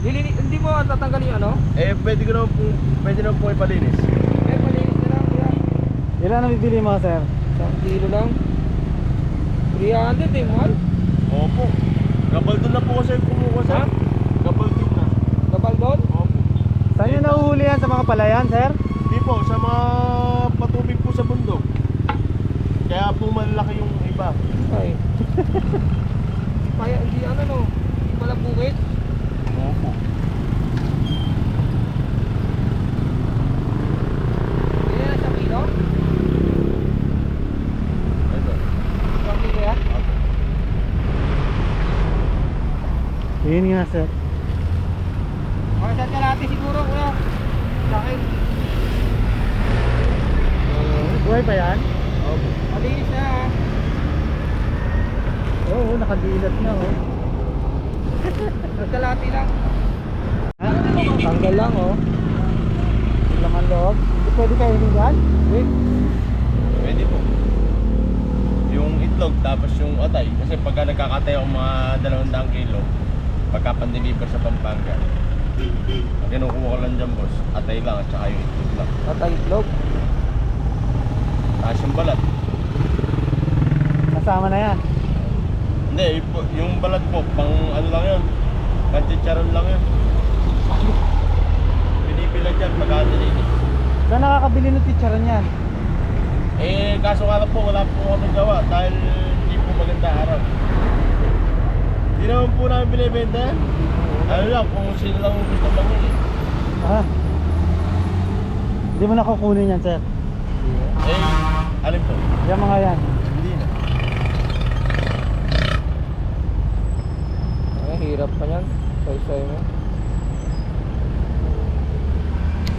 Hindi mo tatanggalin yung ano? Eh, pwede naman po ipalinis. Eh, malinis na lang, kuya. Ilan ang bibili mo, sir? 1 kilo lang. 300 eh, mahal. Opo. Gabaldon na po kasi kumuha sir. Ha? Gabaldon na. Kapal doon? Opo. Saan nyo nahuhuli yan? Sa mga palayan, sir? Hindi po, sa mga patubig po sa bundok. Kaya po malaki yung iba. Ay. Kaya hindi ano no. Hindi pala bukit. Opo. Hindi na sa kilo? Ito. 1 kilo yan? Yun nga, sir. Okay, saan ka natin siguro, kuya? Sa akin. Buhay pa yan? Opo. Malinis na ha. Oo, nakadilat na, oh. Nagkalati lang. Ha? Tanggal lang oh. Yung laman loob. Hindi pwede kayo yan? Wait. Pwede po. Yung itlog tapos yung atay. Kasi pagka nagkakatay ako mga 200 kilo, pagka pan-deliver sa Pampanga, ang kinukuha ko lang dyan boss, atay lang at saka yung itlog lang. Atay itlog. Tapos yung balat. Kasama na yan. Hindi, yung balat po, pang ano lang yun, kanchicharon lang yun. Pinipila dyan pagka nilinis. Saan nakakabili ng teacheran yan? Eh, kaso nga lang po, wala po kami gawa dahil hindi po maganda araw. Hindi naman po namin binibenta yan. Ano lang, kung sino lang gusto manghuli. Ah. Hindi mo nakukunin yan, sir. Eh, alin po? Yan mga yan. Hindi na. Ay, hirap pa yan. Say-say mo.